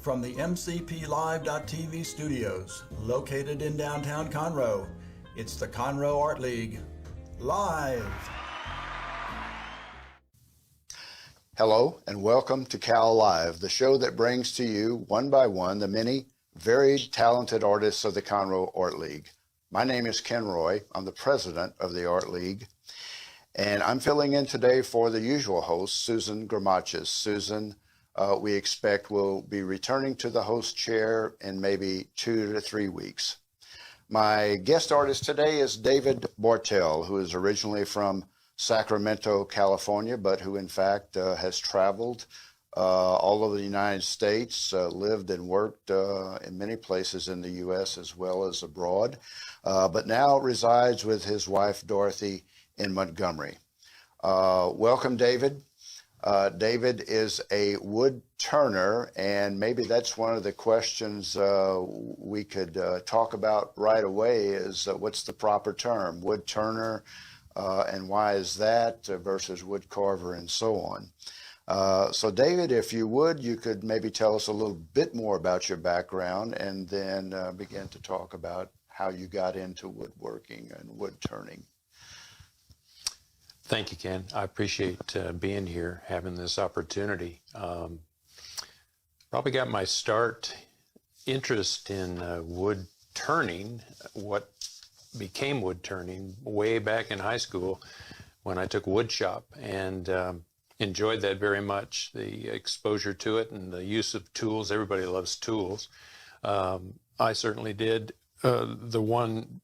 from the MCPLive.tv studios, located in downtown Conroe. It's the Conroe Art League, live. Hello and welcome to Cal Live, the show that brings to you one by one the many varied, talented artists of the Conroe Art League. My name is Ken Roy. I'm the president of the Art League, and I'm filling in today for the usual host, Susan Gramachis. Susan, we expect will be returning to the host chair in maybe 2 to 3 weeks. My guest artist today is David Bartell, who is originally from Sacramento, California, but who in fact has traveled all over the United States, lived and worked in many places in the U.S. as well as abroad, but now resides with his wife, Dorothy, in Montgomery. Welcome, David. David is a wood turner, and maybe that's one of the questions we could talk about right away is what's the proper term, wood turner, and why is that versus wood carver and so on. So David, if you would, you could maybe tell us a little bit more about your background and then begin to talk about how you got into woodworking and wood turning. Thank you, Ken. I appreciate being here, having this opportunity. Probably got my interest in wood turning, what became wood turning, way back in high school when I took wood shop, and enjoyed that very much, the exposure to it and the use of tools. Everybody loves tools. I certainly did. The one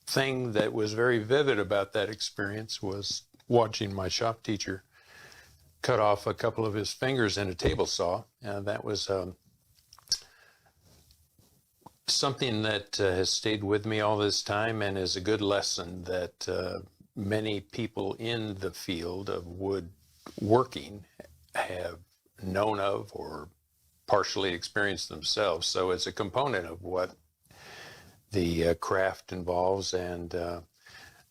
thing that was very vivid about that experience was watching my shop teacher cut off a couple of his fingers in a table saw. That was something that has stayed with me all this time and is a good lesson that many people in the field of woodworking have known of or partially experienced themselves. So it's a component of what the craft involves, and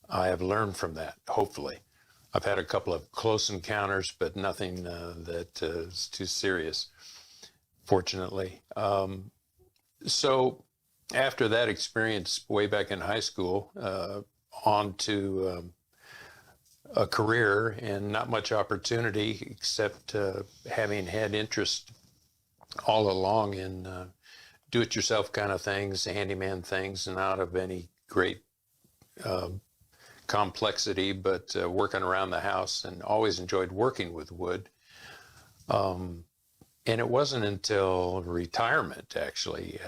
I have learned from that, hopefully. I've had a couple of close encounters, but nothing that is too serious, fortunately. So after that experience way back in high school, on to a career and not much opportunity except having had interest all along in do-it-yourself kind of things, handyman things, not of any great complexity, but working around the house, and always enjoyed working with wood. And it wasn't until retirement, actually,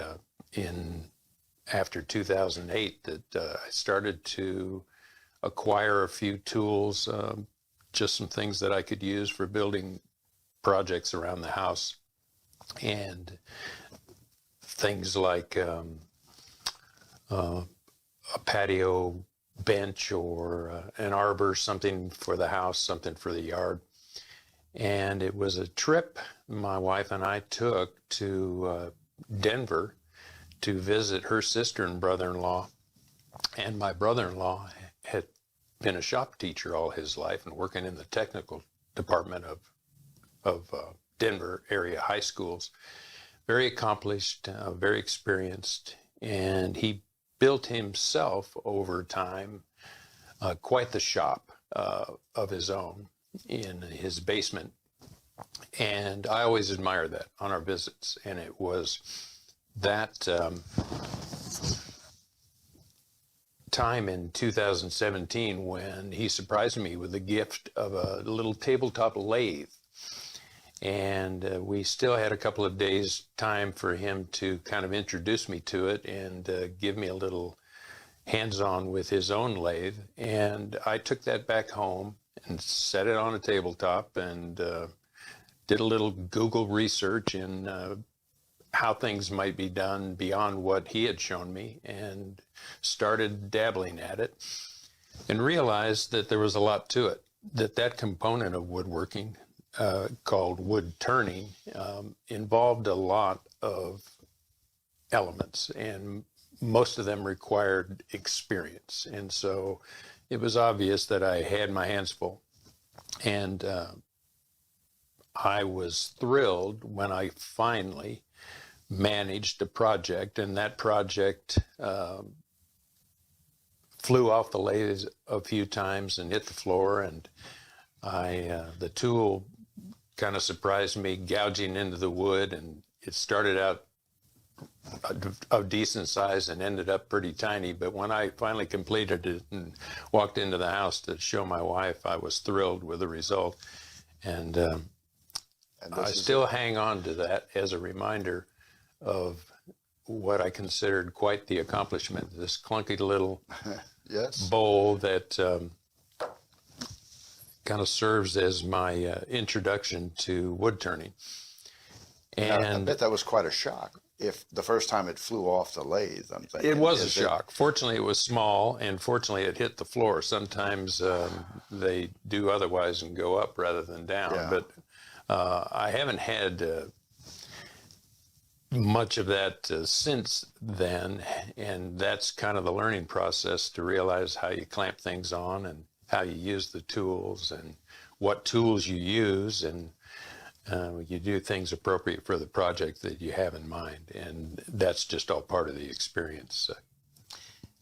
after 2008, that I started to acquire a few tools, just some things that I could use for building projects around the house, and things like a patio bench or an arbor, something for the house, something for the yard. And it was a trip my wife and I took to Denver to visit her sister and brother-in-law. And my brother-in-law had been a shop teacher all his life and working in the technical department of Denver area high schools. Very accomplished, very experienced, and he built himself over time quite the shop of his own in his basement. And I always admire that on our visits. And it was that time in 2017 when he surprised me with the gift of a little tabletop lathe. And we still had a couple of days time for him to kind of introduce me to it and give me a little hands-on with his own lathe. And I took that back home and set it on a tabletop and did a little Google research in how things might be done beyond what he had shown me, and started dabbling at it and realized that there was a lot to it, that component of woodworking called wood turning involved a lot of elements, and most of them required experience. And so it was obvious that I had my hands full. And I was thrilled when I finally managed a project, and that project flew off the lathe a few times and hit the floor, and the tool kind of surprised me, gouging into the wood, and it started out of decent size and ended up pretty tiny. But when I finally completed it and walked into the house to show my wife, I was thrilled with the result. And I still hang on to that as a reminder of what I considered quite the accomplishment, this clunky little yes. bowl that kind of serves as my introduction to wood turning. And I bet that was quite a shock. If the first time it flew off the lathe, I'm thinking. It was a shock. Fortunately, it was small, and fortunately, it hit the floor. Sometimes they do otherwise and go up rather than down. Yeah. But I haven't had much of that since then, and that's kind of the learning process to realize how you clamp things on and how you use the tools and what tools you use, and you do things appropriate for the project that you have in mind, and that's just all part of the experience.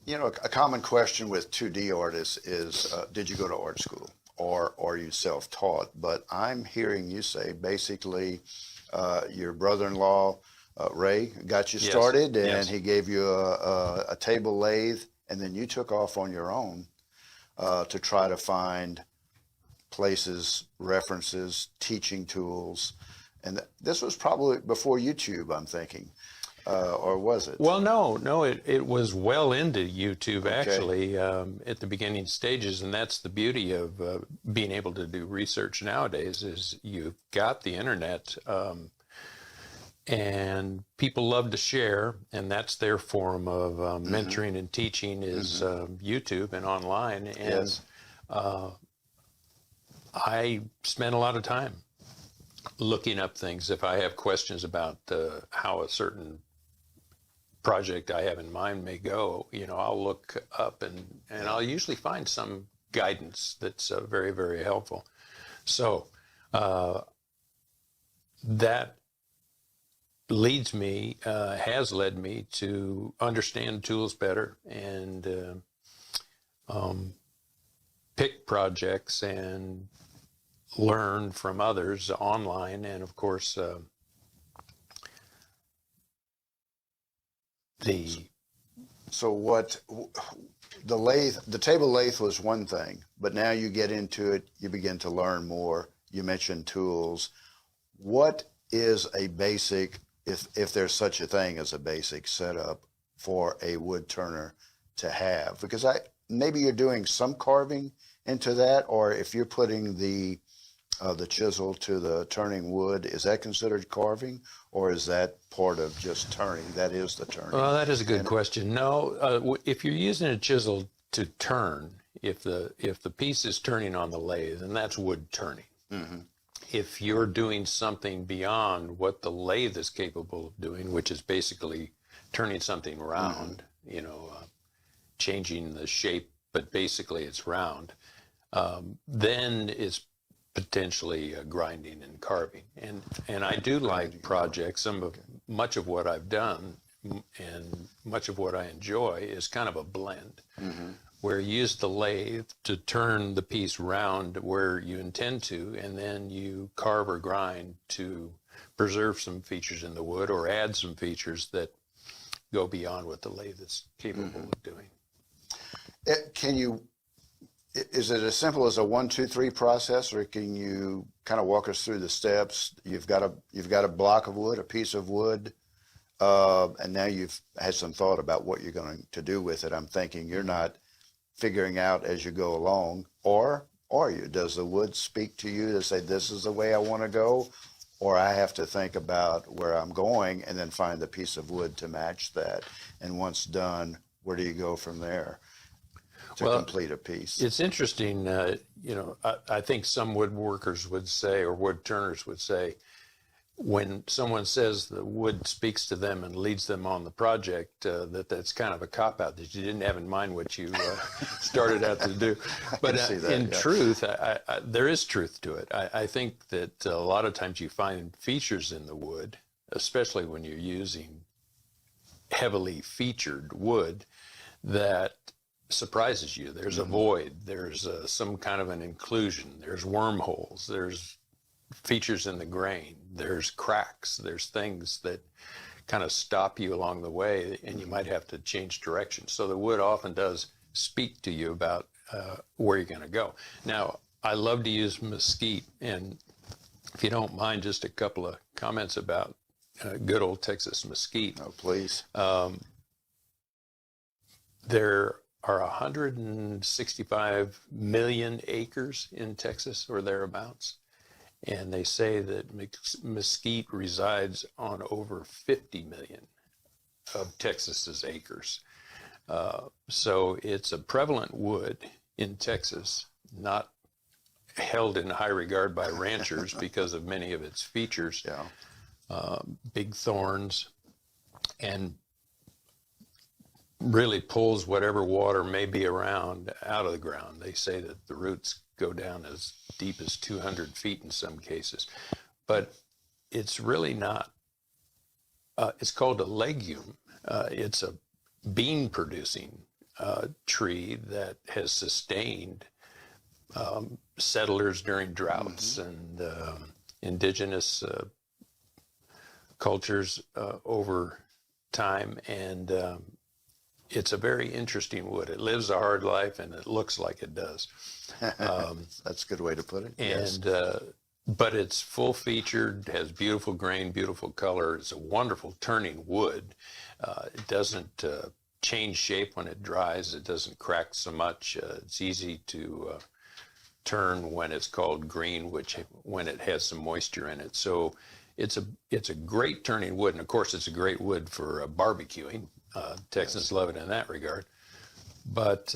You know, a common question with 2D artists is, did you go to art school, or are you self-taught? But I'm hearing you say basically your brother-in-law, Ray, got you started, and Yes. he gave you a table lathe, and then you took off on your own to try to find places, references, teaching tools. And this was probably before YouTube, I'm thinking, or was it? Well, no, it was well into YouTube, actually, at the beginning stages, and that's the beauty of being able to do research nowadays, is you've got the internet, and people love to share, and that's their form of mentoring and teaching is YouTube and online. And Yes. I spend a lot of time looking up things. If I have questions about how a certain project I have in mind may go, I'll look up and I'll usually find some guidance that's very, very helpful. So that has led me to understand tools better and pick projects and learn from others online. And of course, So what the table lathe was one thing, but now you get into it, you begin to learn more. You mentioned tools. What is a basic, if there's such a thing as a basic setup for a wood turner to have? Because maybe you're doing some carving into that, or if you're putting the chisel to the turning wood, is that considered carving, or is that part of just turning? That is the turning. Well, that is a good question. No, if you're using a chisel to turn, if the piece is turning on the lathe, then that's wood turning. Mm-hmm. If you're doing something beyond what the lathe is capable of doing, which is basically turning something round, changing the shape, but basically it's round, then it's potentially grinding and carving. And I do like projects. Much of what I've done and much of what I enjoy is kind of a blend, where you use the lathe to turn the piece round where you intend to, and then you carve or grind to preserve some features in the wood or add some features that go beyond what the lathe is capable of doing. Is it as simple as a 1, 2, 3 process, or can you kind of walk us through the steps? You've got a block of wood, a piece of wood, and now you've had some thought about what you're going to do with it. I'm thinking you're not figuring out as you go along, or are you? Does the wood speak to you to say, this is the way I want to go, or I have to think about where I'm going and then find the piece of wood to match that? And once done, where do you go from there to complete a piece? It's interesting, I think some woodworkers would say, or wood turners would say, when someone says the wood speaks to them and leads them on the project, that's kind of a cop-out, that you didn't have in mind what you started out to do. But truth, there is truth to it. I think that a lot of times you find features in the wood especially when you're using heavily featured wood, that surprises you. There's a void, there's some kind of an inclusion, there's wormholes, there's features in the grain, there's cracks, there's things that kind of stop you along the way, and you might have to change direction. So the wood often does speak to you about where you're going to go. Now, I love to use mesquite, and if you don't mind, just a couple of comments about good old Texas mesquite. Oh, please. There are 165 million acres in Texas or thereabouts, and they say that mesquite resides on over 50 million of Texas's acres. So it's a prevalent wood in Texas, not held in high regard by ranchers because of many of its features. Yeah. Big thorns, and really pulls whatever water may be around out of the ground. They say that the roots go down as deep as 200 feet in some cases, but it's really not. It's called a legume. It's a bean producing tree that has sustained settlers during droughts and indigenous cultures over time, and it's a very interesting wood. It lives a hard life, and it looks like it does. That's a good way to put it. And but it's full featured, has beautiful grain, beautiful color. It's a wonderful turning wood. It doesn't change shape when it dries. It doesn't crack so much. It's easy to turn when it's called green, which when it has some moisture in it. So it's a great turning wood, and of course it's a great wood for barbecuing. Texans love it in that regard. But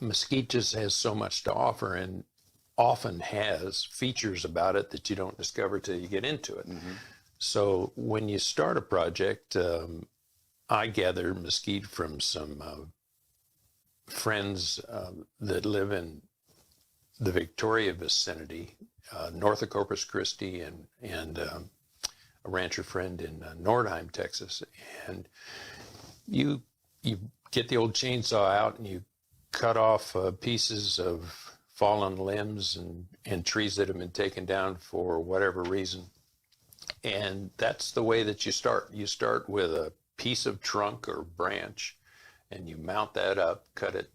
mesquite just has so much to offer, and often has features about it that you don't discover till you get into it. So when you start a project, I gather mesquite from some friends that live in the Victoria vicinity, north of Corpus Christi, and a rancher friend in Nordheim, Texas. And you get the old chainsaw out and you cut off pieces of fallen limbs and trees that have been taken down for whatever reason. And that's the way that you start. You start with a piece of trunk or branch, and you mount that up, cut it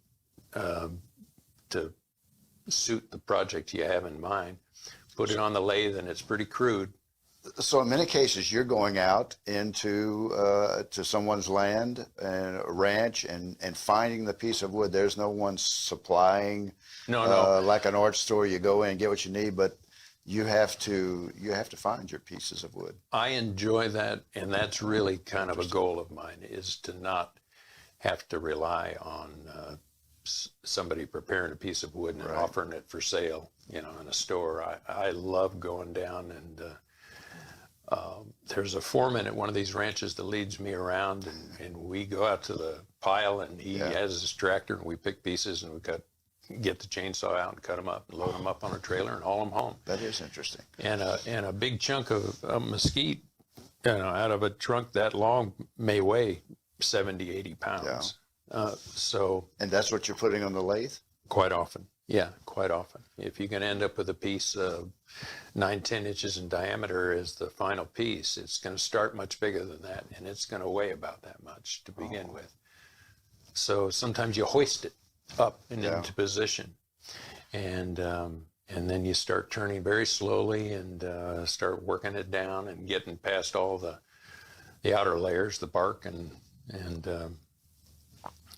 to suit the project you have in mind, put it on the lathe, and it's pretty crude. So in many cases, you're going out into to someone's land and a ranch and finding the piece of wood. There's no one supplying, No. like an art store. You go in and get what you need, but you have to find your pieces of wood. I enjoy that, and that's really kind of a goal of mine, is to not have to rely on somebody preparing a piece of wood and offering it for sale, in a store. I love going down, and there's a foreman at one of these ranches that leads me around, and we go out to the pile, and he has his tractor, and we pick pieces, and get the chainsaw out and cut them up and load them up on a trailer and haul them home. That is interesting. And a big chunk of mesquite, out of a trunk that long may weigh 70, 80 pounds. And that's what you're putting on the lathe? Quite often. Yeah, quite often. If you can end up with a piece of 9-10 inches in diameter as the final piece, it's going to start much bigger than that, and it's going to weigh about that much to begin with. So sometimes you hoist it up and into position, and then you start turning very slowly and start working it down and getting past all the outer layers, the bark, and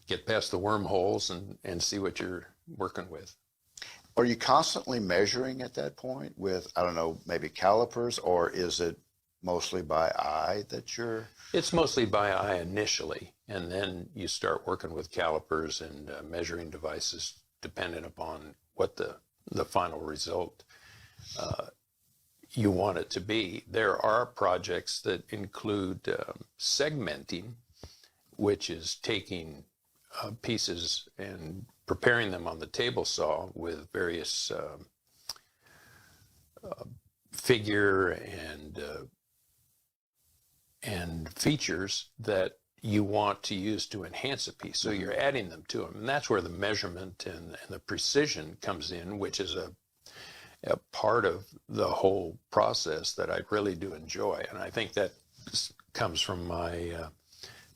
get past the wormholes and see what you're working with. Are you constantly measuring at that point with, I don't know, maybe calipers, or is it mostly by eye that you're? It's mostly by eye initially, and then you start working with calipers and measuring devices dependent upon what the final result you want it to be. There are projects that include segmenting, which is taking pieces and preparing them on the table saw with various figure and and features that you want to use to enhance a piece. So you're adding them to them. And that's where the measurement and the precision comes in, which is a part of the whole process that I really do enjoy. And I think that comes from my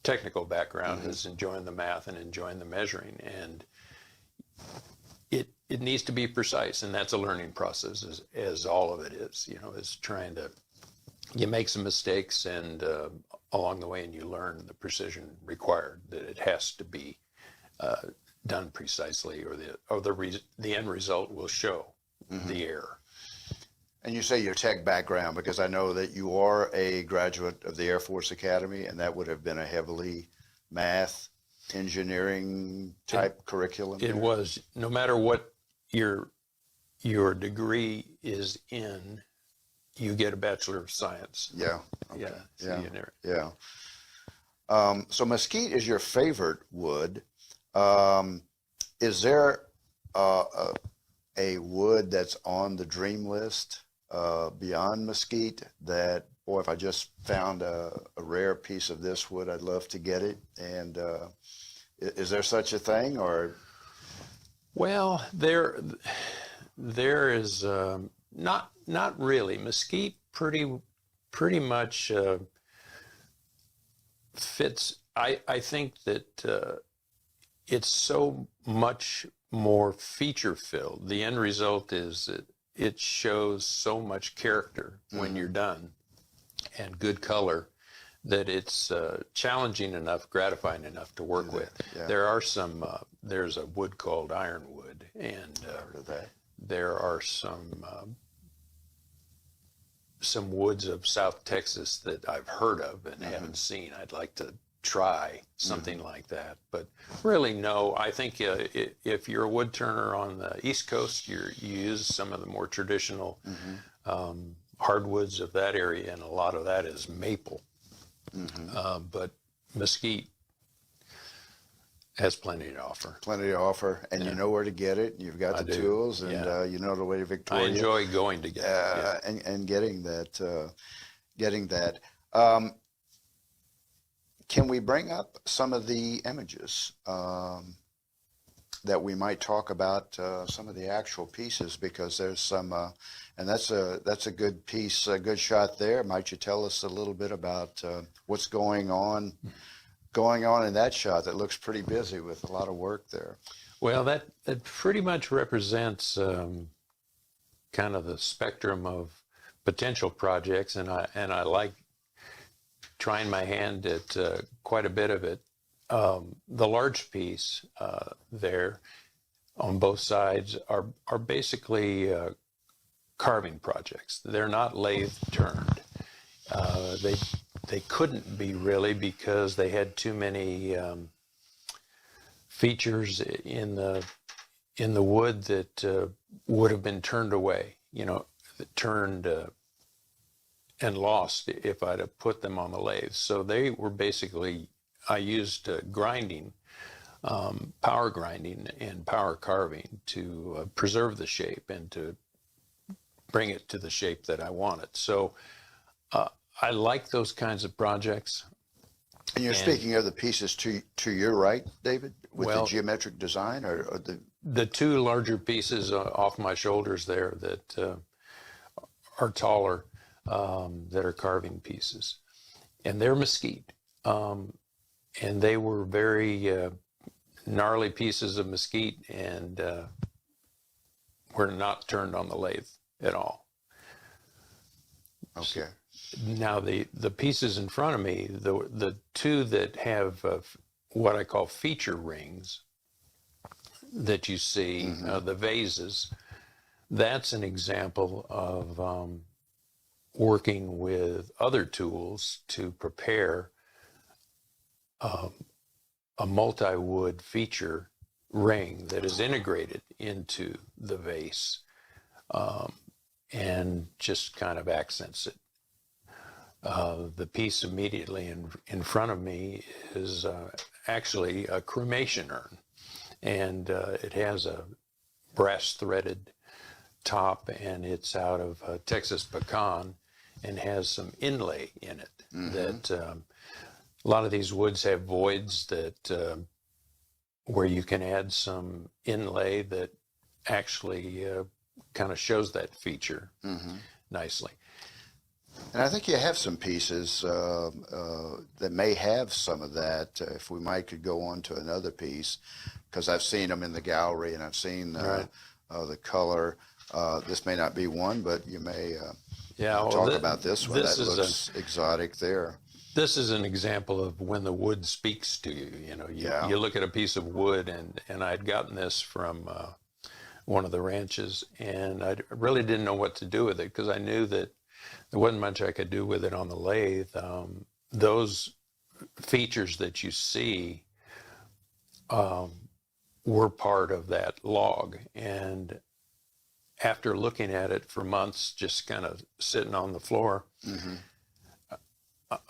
technical background, is enjoying the math and enjoying the measuring. And it needs to be precise, and that's a learning process, as all of it is. Is trying to, you make some mistakes, and along the way, and you learn the precision required, that it has to be done precisely, or the end result will show the error. And you say your tech background, because I know that you are a graduate of the Air Force Academy, and that would have been a heavily math, engineering type curriculum. It was. No matter what your degree is in, you get a Bachelor of Science. Yeah. Okay. Yeah. So Yeah. So mesquite is your favorite wood. Is there a wood that's on the dream list beyond mesquite that, boy, if I just found a rare piece of this wood, I'd love to get it? And is there such a thing, or? Well, there is not really. Mesquite pretty much fits. I think that it's so much more feature filled. The end result is that it shows so much character when you're done, and good color, that it's challenging enough, gratifying enough to work with. Yeah. There are some, there's a wood called ironwood, and there are some woods of South Texas that I've heard of and haven't seen. I'd like to try something like that, but really no. I think if you're a wood turner on the East Coast, you use some of the more traditional hardwoods of that area, and a lot of that is maple. But mesquite has plenty to offer. Plenty to offer, and you know where to get it. You've got the tools, and you know the way to Victoria. I enjoy going to get it. And getting that. Can we bring up some of the images that we might talk about, some of the actual pieces, because there's some, and that's a good piece, a good shot there. Might you tell us a little bit about what's going on in that shot that looks pretty busy with a lot of work there? Well, that pretty much represents kind of the spectrum of potential projects, and I like trying my hand at quite a bit of it. The large piece there on both sides are basically carving projects. They're not lathe turned. They couldn't be, really, because they had too many features in the wood that would have been turned away, turned and lost if I'd have put them on the lathe. So they were basically, I used grinding, power grinding and power carving to preserve the shape and to bring it to the shape that I wanted. So I like those kinds of projects. And you're speaking of the pieces to your right, David, with the geometric design, or the two larger pieces off my shoulders there that are taller, that are carving pieces, and they're mesquite, and they were very gnarly pieces of mesquite, and were not turned on the lathe at all. Okay. Now the pieces in front of me, the two that have what I call feature rings that you see, the vases, that's an example of working with other tools to prepare a multi-wood feature ring that is integrated into the vase, and just kind of accents it. The piece immediately in front of me is actually a cremation urn, and it has a brass threaded top, and it's out of Texas pecan, and has some inlay in it. That a lot of these woods have voids that where you can add some inlay that actually kind of shows that feature nicely. And I think you have some pieces that may have some of that. If we could go on to another piece, because I've seen them in the gallery and I've seen the color. This may not be one, but you may talk about this one. That looks exotic there. This is an example of when the wood speaks to you. You look at a piece of wood, and I'd gotten this from one of the ranches, and I really didn't know what to do with it because I knew that there wasn't much I could do with it on the lathe. Those features that you see were part of that log, and after looking at it for months, just kind of sitting on the floor,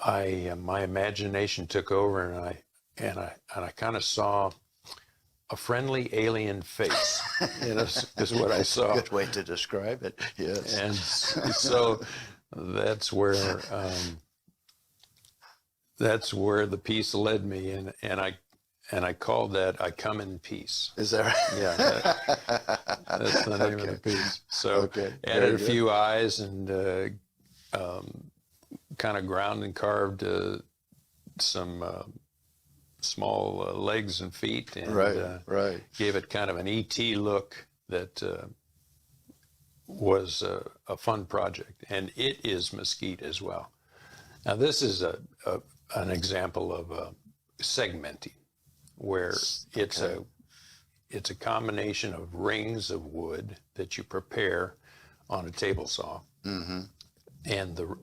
my imagination took over, and I kind of saw a friendly alien face. Is what I saw. Good way to describe it. Yes. And so that's where the piece led me, and I called that "I Come in Peace." Is that right? Yeah, that's the name of the piece. So added a few eyes and kind of ground and carved some small legs and feet, and gave it kind of an E.T. look that was a fun project. And it is mesquite as well. Now this is an example of segmenting, where it's a combination of rings of wood that you prepare on a table saw, and the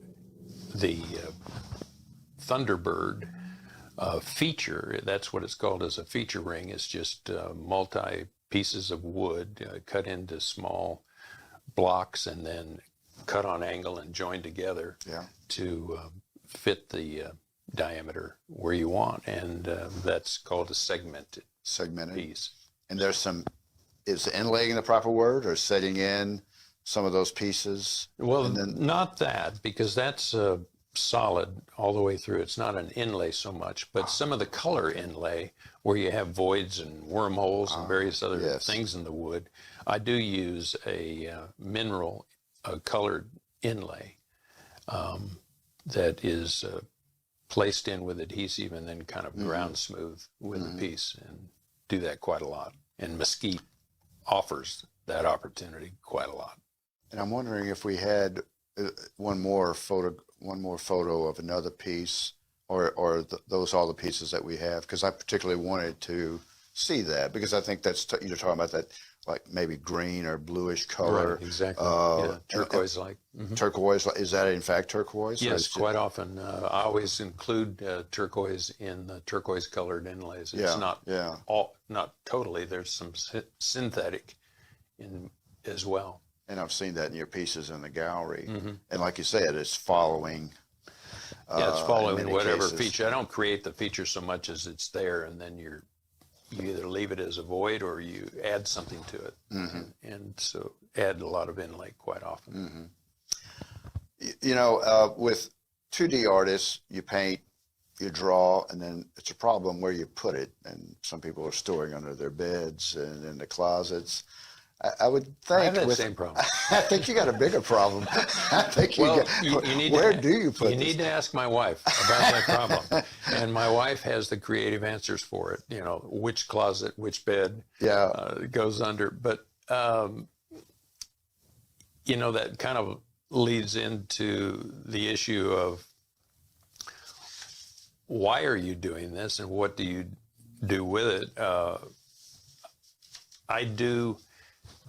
Thunderbird feature, that's what it's called, as a feature ring. It's just multi pieces of wood cut into small blocks and then cut on angle and joined together to fit the diameter where you want, and that's called a segmented piece. And there's is inlaying the proper word, or setting in some of those pieces? Well, not that, because that's solid all the way through. It's not an inlay so much, but some of the color inlay, where you have voids and wormholes and various other things in the wood, I do use a mineral colored inlay that is placed in with adhesive and then kind of ground smooth with the piece, and do that quite a lot. And mesquite offers that opportunity quite a lot. And I'm wondering if we had one more photo of another piece, or those all the pieces that we have, because I particularly wanted to see that, because I think that's you're talking about that, like maybe green or bluish color. Right, exactly. Turquoise-like. Turquoise, is that in fact turquoise? Yes, quite often. I always include turquoise in the turquoise-colored inlays. It's not totally. There's some synthetic in as well. And I've seen that in your pieces in the gallery. And like you said, it's following. It's following whatever feature. I don't create the feature so much as it's there, and then you either leave it as a void or you add something to it. And so add a lot of inlay quite often. With 2D artists, you paint, you draw, and then it's a problem where you put it. And some people are storing under their beds and in the closets. I would think I have that same problem. I think you got a bigger problem. I think you need where do you put You need to ask my wife about that problem. And my wife has the creative answers for it. Which closet, which bed goes under. But that kind of leads into the issue of, why are you doing this and what do you do with it? I do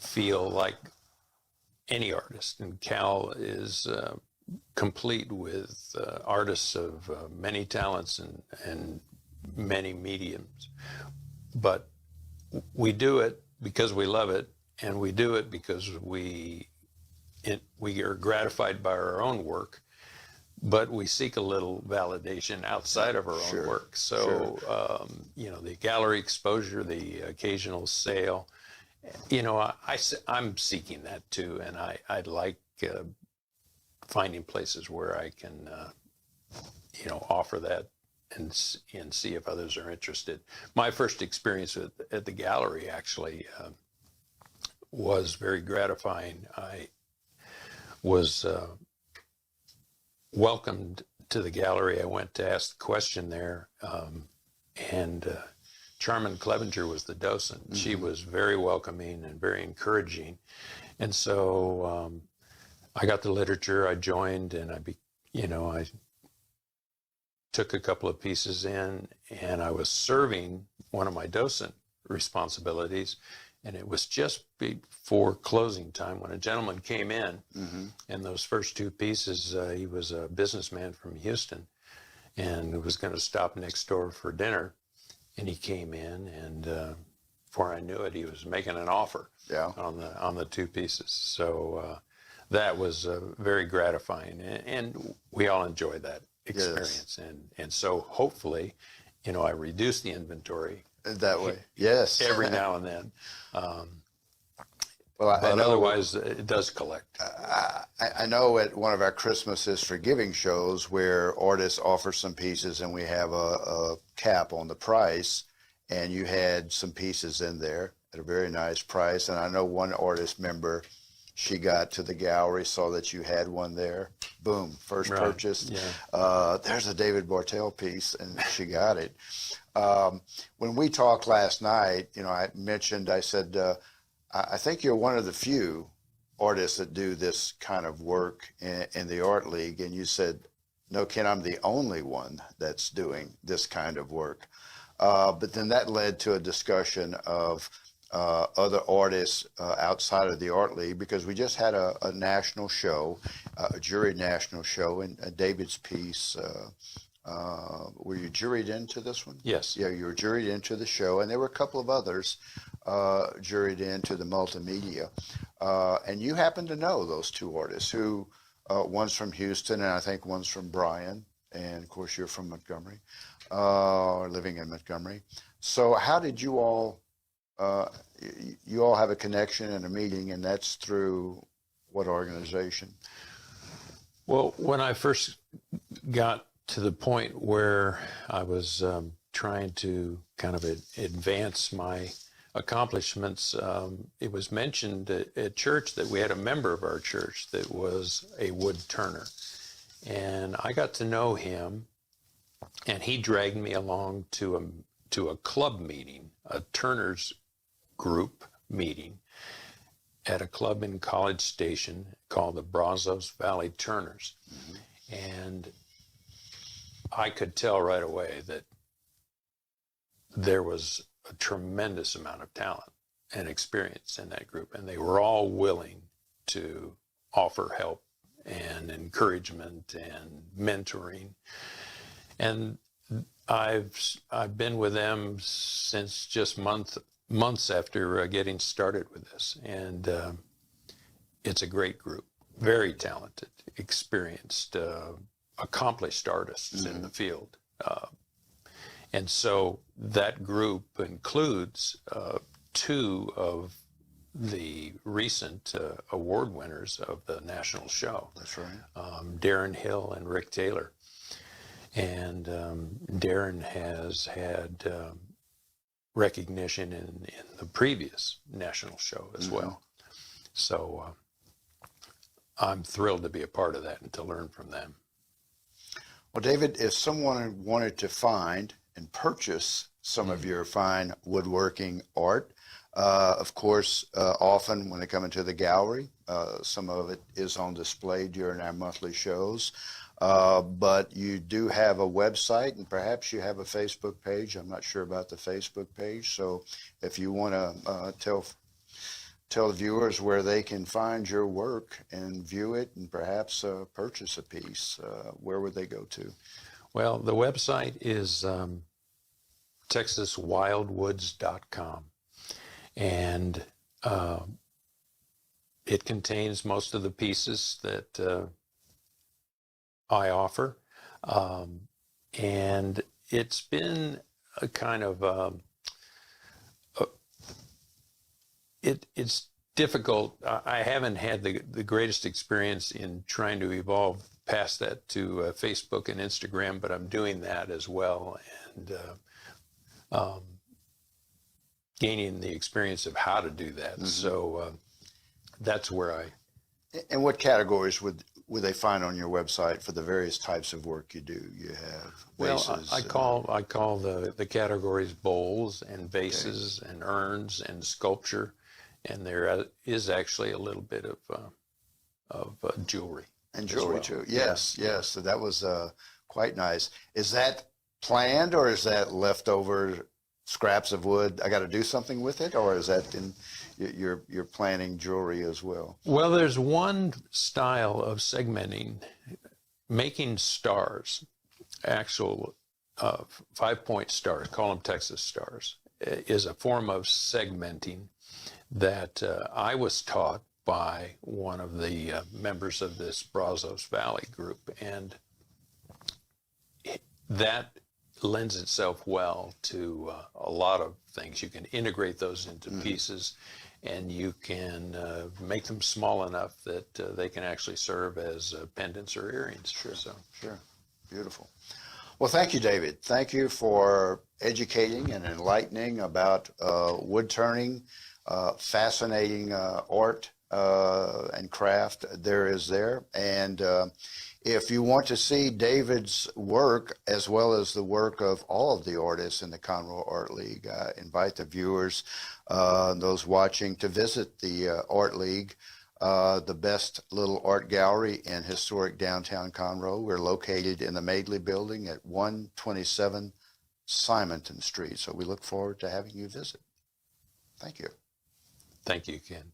feel like any artist, and Cal is complete with artists of many talents and many mediums, but we do it because we love it, and we do it because we are gratified by our own work, but we seek a little validation outside of our own work. So the gallery exposure, the occasional sale, I'm seeking that too, and I'd like finding places where I can, offer that and see if others are interested. My first experience at the gallery actually was very gratifying. I was welcomed to the gallery. I went to ask the question there, and Charmin Clevenger was the docent. Mm-hmm. She was very welcoming and very encouraging. And so I got the literature, I joined, and I took a couple of pieces in, and I was serving one of my docent responsibilities, and it was just before closing time when a gentleman came in, mm-hmm. and those first two pieces, he was a businessman from Houston, and was going to stop next door for dinner, and he came in, and before I knew it, he was making an offer on the two pieces. So that was very gratifying, and we all enjoyed that experience. Yes. And so hopefully, I reduce the inventory that way. Yes. Every now and then. Well, but otherwise it does collect. I know at one of our Christmas is for Giving shows where artists offer some pieces and we have a cap on the price, and you had some pieces in there at a very nice price. And I know one artist member, she got to the gallery, saw that you had one there. Boom, first purchase. Yeah. There's a David Bartell piece, and she got it. When we talked last night, I said, I think you're one of the few artists that do this kind of work in the Art League. And you said, no, Ken, I'm the only one that's doing this kind of work. But then that led to a discussion of other artists outside of the Art League, because we just had a national show, a jury national show, and David's piece. Were you juried into this one? Yes. Yeah, you were juried into the show, and there were a couple of others juried into the multimedia. And you happen to know those two artists who, one's from Houston, and I think one's from Bryan, and of course you're from Montgomery, living in Montgomery. So how did you all have a connection and a meeting, and that's through what organization? Well, when I first got to the point where I was trying to kind of advance my accomplishments, it was mentioned at church that we had a member of our church that was a wood turner. And I got to know him, and he dragged me along to a club meeting, a turner's group meeting at a club in College Station called the Brazos Valley Turners. Mm-hmm. And I could tell right away that there was a tremendous amount of talent and experience in that group, and they were all willing to offer help and encouragement and mentoring. And I've been with them since just months after getting started with this, and it's a great group, very talented, experienced, accomplished artists mm-hmm. in the field. And so that group includes two of the recent award winners of the national show. That's right. Darren Hill and Rick Taylor. And Darren has had recognition in the previous national show as mm-hmm. well. So I'm thrilled to be a part of that and to learn from them. Well, David, if someone wanted to find and purchase some mm-hmm. of your fine woodworking art, of course, often when they come into the gallery, some of it is on display during our monthly shows. But you do have a website, and perhaps you have a Facebook page. I'm not sure about the Facebook page. So if you want to tell the viewers where they can find your work and view it and perhaps purchase a piece, where would they go to? Well, the website is texaswildwoods.com. And it contains most of the pieces that I offer. And it's been a kind of, it's difficult. I haven't had the greatest experience in trying to evolve past that to Facebook and Instagram, but I'm doing that as well, and gaining the experience of how to do that. So that's where I. And what categories would they find on your website for the various types of work you do? You have vases. Well, I call the categories bowls and vases and urns and sculpture, and there is actually a little bit of jewelry. And jewelry too. Yes, yes. So that was quite nice. Is that planned, or is that leftover scraps of wood? I got to do something with it, or is that in you're planning jewelry as well? Well, there's one style of segmenting, making stars, actual 5-point stars, call them Texas stars, is a form of segmenting that I was taught by one of the members of this Brazos Valley group, and that lends itself well to a lot of things. You can integrate those into pieces, and you can make them small enough that they can actually serve as pendants or earrings. Sure, sure. Beautiful. Well, thank you, David. Thank you for educating and enlightening about wood turning, fascinating art and craft there is there. And if you want to see David's work, as well as the work of all of the artists in the Conroe Art League, I invite the viewers, those watching, to visit the Art League, the best little art gallery in historic downtown Conroe. We're located in the Madeley Building at 127 Simonton Street. So we look forward to having you visit. Thank you. Thank you, Ken.